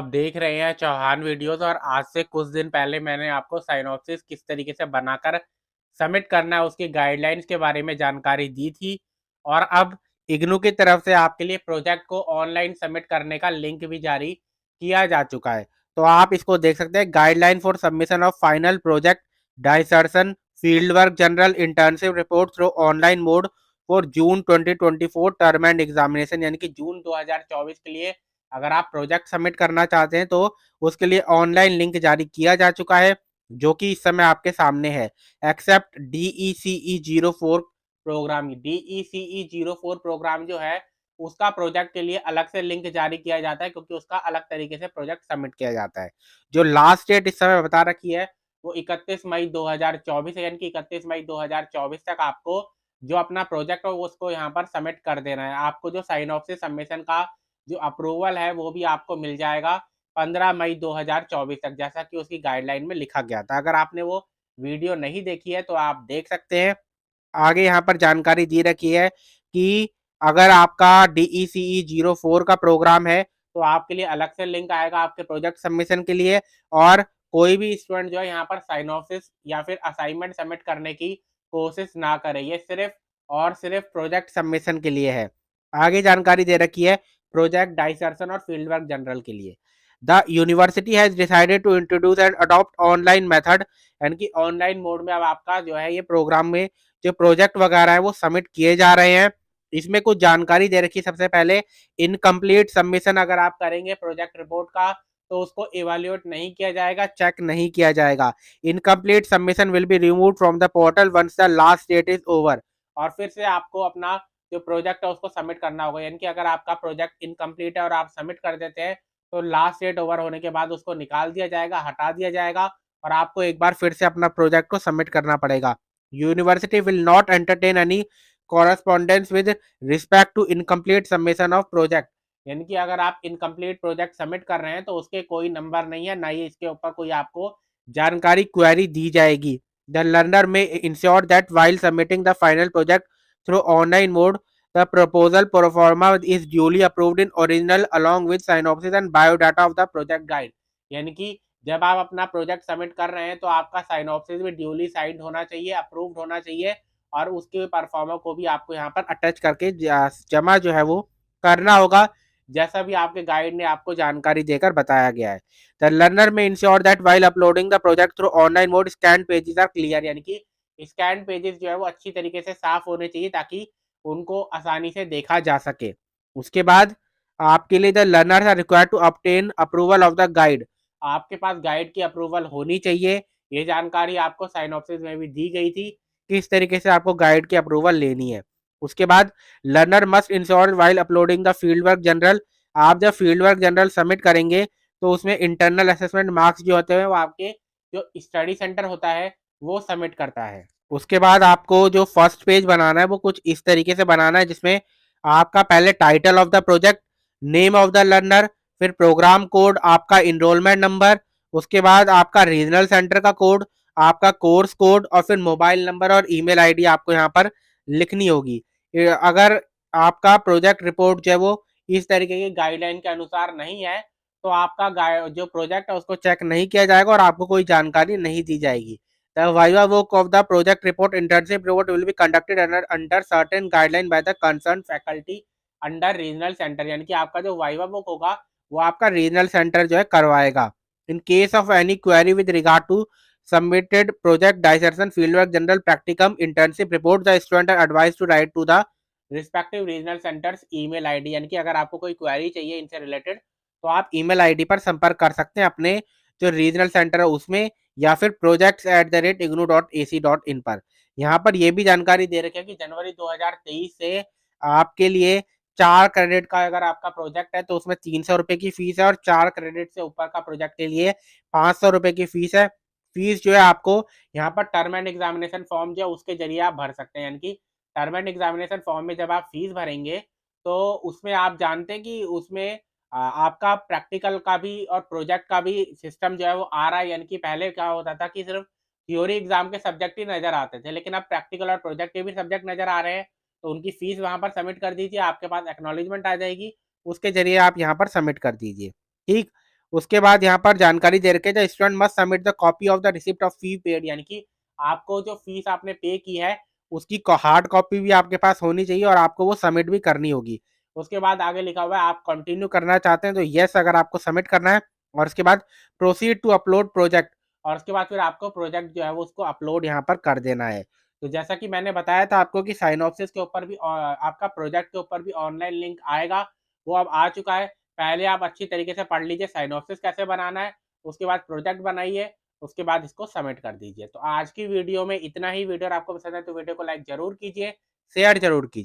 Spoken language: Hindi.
देख रहे हैं चौहान वीडियोस और आज से कुछ दिन पहले मैंने आपको साइनॉप्सिस किस तरीके से बनाकर सबमिट करना है उसकी गाइडलाइंस के बारे में जानकारी दी थी। और अब इग्नू की तरफ से आपके लिए प्रोजेक्ट को ऑनलाइन सबमिट करने का लिंक भी जारी किया जा चुका है। तो आप इसको देख सकते हैं, guideline for submission of final project dissertation field work journal internship report through online mode for June 2024 term end examination, यानी कि जून 2024 के लिए अगर आप प्रोजेक्ट सबमिट करना चाहते हैं तो उसके लिए ऑनलाइन लिंक जारी किया जा चुका है, जो कि इस समय आपके सामने है। Except DECE 04 program, DECE 04 program जो है उसका प्रोजेक्ट के लिए अलग से लिंक जारी किया जाता है, क्योंकि उसका अलग तरीके से प्रोजेक्ट सबमिट किया जाता है। जो लास्ट डेट इस समय बता रखी है वो 31 मई 2024 है, यानी कि 31 मई 2024 तक आपको जो अपना प्रोजेक्ट हो उसको यहाँ पर सबमिट कर देना है। आपको जो साइन ऑफ से सबमिशन का जो अप्रूवल है वो भी आपको मिल जाएगा 15 मई 2024 तक, जैसा कि उसकी गाइडलाइन में लिखा गया था। अगर आपने वो वीडियो नहीं देखी है तो आप देख सकते हैं। आगे यहाँ पर जानकारी दी रखी है कि अगर आपका DECE 04 का प्रोग्राम है तो आपके लिए अलग से लिंक आएगा आपके प्रोजेक्ट सबमिशन के लिए। और कोई भी स्टूडेंट जो है यहाँ पर साइनोप्सिस या फिर असाइनमेंट सबमिट करने की कोशिश ना करे, ये सिर्फ और सिर्फ प्रोजेक्ट सबमिशन के लिए है। आगे जानकारी दे रखी है प्रोजेक्ट डाइसर्सन और फील्ड वर्क जनरल के लिए। The university has decided to introduce and adopt online method, यानी कि ऑनलाइन मोड में अब आपका जो है ये प्रोग्राम में जो प्रोजेक्ट वगैरह है वो सबमिट किए जा रहे हैं। इसमें कुछ जानकारी दे रखी है। सबसे पहले इनकम्प्लीट सबमिशन अगर आप करेंगे प्रोजेक्ट रिपोर्ट का तो उसको इवेल्युएट नहीं किया जाएगा, चेक नहीं किया जाएगा। Incomplete submission will be remove from the portal once the last date is over. और फिर से आपको अपना जो प्रोजेक्ट है उसको सबमिट करना होगा, यानी कि अगर आपका प्रोजेक्ट इनकम्प्लीट है और आप सबमिट कर देते हैं तो लास्ट डेट ओवर होने के बाद उसको निकाल दिया जाएगा, हटा दिया जाएगा और आपको एक बार फिर से अपना प्रोजेक्ट को सबमिट करना पड़ेगा। University will not entertain any correspondence with respect to incomplete submission of project, यानी कि अगर आप इनकम्प्लीट प्रोजेक्ट सबमिट कर रहे हैं तो उसके कोई नंबर नहीं है, ना ही इसके ऊपर कोई आपको जानकारी क्वेरी दी जाएगी। The learner may ensure that while submitting the final project through online mode the proposal pro forma is duly approved in original along with synopsis and biodata of the project guide, यानी कि जब आप अपना प्रोजेक्ट सबमिट कर रहे हैं तो आपका साइनॉप्सिस भी ड्यूली साइंड होना चाहिए, अप्रूव्ड होना चाहिए और उसके परफॉर्मर को भी आपको यहाँ पर अटैच करके जमा जो है वो करना होगा, जैसा भी आपके गाइड ने आपको जानकारी देकर बताया गया है। The learner may ensure that while uploading the project through online mode scan pages are clear, यानी कि स्कैन पेजेस जो है वो अच्छी तरीके से साफ होने चाहिए ताकि उनको आसानी से देखा जा सके। उसके बाद आपके लिए the learners are required to obtain approval of the guide, आपके पास गाइड की अप्रूवल होनी चाहिए। ये जानकारी आपको साइनॉप्सिस में भी दी गई थी, किस तरीके से आपको गाइड की अप्रूवल लेनी है। उसके बाद learner must ensure while uploading the field work general, आप जब फील्ड वर्क जनरल सबमिट करेंगे तो उसमें इंटरनल असेसमेंट मार्क्स जो होते हैं वो आपके जो स्टडी सेंटर होता है वो सबमिट करता है। उसके बाद आपको जो फर्स्ट पेज बनाना है वो कुछ इस तरीके से बनाना है, जिसमें आपका पहले title of the project, name of the learner, फिर प्रोग्राम कोड, आपका इनरोलमेंट नंबर, उसके बाद आपका रीजनल सेंटर का कोड, आपका कोर्स कोड और फिर मोबाइल नंबर और ईमेल आईडी आपको यहाँ पर लिखनी होगी। अगर आपका प्रोजेक्ट रिपोर्ट जो है वो इस तरीके की गाइडलाइन के अनुसार नहीं है तो आपका जो प्रोजेक्ट है उसको चेक नहीं किया जाएगा और आपको कोई जानकारी नहीं दी जाएगी। The viva work of the project report internship report will be conducted under certain guideline by the concerned faculty under regional center, यानी कि आपका जो वाइवा वर्क होगा वो आपका रीजनल सेंटर जो है करवाएगा। In case of any query with regard to submitted project dissertation fieldwork journal practicum internship report the student are advise to write to the respective regional centres email ID, यानी कि अगर आपको कोई क्वेरी चाहिए इनसे रिलेटेड तो आप ईमेल आईडी पर संपर्क कर सकते हैं अपने जो रीजनल सेंटर है उसमें, या फिर projects@ignu.ac.in पर। यहाँ पर यह भी जानकारी दे रखी है कि जनवरी 2023 से आपके लिए 4 क्रेडिट का अगर आपका प्रोजेक्ट है तो उसमें 300 रुपए की फीस है और 4 क्रेडिट से ऊपर का प्रोजेक्ट के लिए 500 रुपए की फीस है। फीस जो है आपको यहाँ पर टर्म एंड एग्जामिनेशन फॉर्म जो है उसके जरिए आप भर सकते हैं, यानी कि टर्म एंड एग्जामिनेशन फॉर्म में जब आप फीस भरेंगे तो उसमें आप जानते हैं कि उसमें आपका प्रैक्टिकल का भी और प्रोजेक्ट का भी सिस्टम जो है वो आ रहा है, यानी कि पहले क्या होता था कि सिर्फ थ्योरी एग्जाम के सब्जेक्ट ही नजर आते थे, लेकिन अब प्रैक्टिकल और प्रोजेक्ट के भी सब्जेक्ट नजर आ रहे हैं। तो उनकी फीस वहां पर सबमिट कर दीजिए, आपके पास एक्नॉलेजमेंट आ जाएगी, उसके जरिए आप यहाँ पर सबमिट कर दीजिए। ठीक। उसके बाद यहाँ पर जानकारी दे रखे थे student must submit the copy of the receipt of fee paid, यानी कि आपको जो फीस आपने पे की है उसकी हार्ड कॉपी भी आपके पास होनी चाहिए और आपको वो सबमिट भी करनी होगी। उसके बाद आगे लिखा हुआ है आप कंटिन्यू करना चाहते हैं तो यस अगर आपको सबमिट करना है, और उसके बाद प्रोसीड टू अपलोड प्रोजेक्ट, और उसके बाद फिर आपको प्रोजेक्ट जो है वो उसको अपलोड यहाँ पर कर देना है। तो जैसा कि मैंने बताया था आपको कि साइनॉप्सिस के ऊपर भी आपका प्रोजेक्ट के ऊपर भी ऑनलाइन लिंक आएगा, वो अब आ चुका है। पहले आप अच्छी तरीके से पढ़ लीजिए साइनॉप्सिस कैसे बनाना है, उसके बाद प्रोजेक्ट बनाइए, उसके बाद इसको सबमिट कर दीजिए। तो आज की वीडियो में इतना ही। वीडियो आपको पसंद है तो वीडियो को लाइक जरूर कीजिए, शेयर जरूर कीजिए।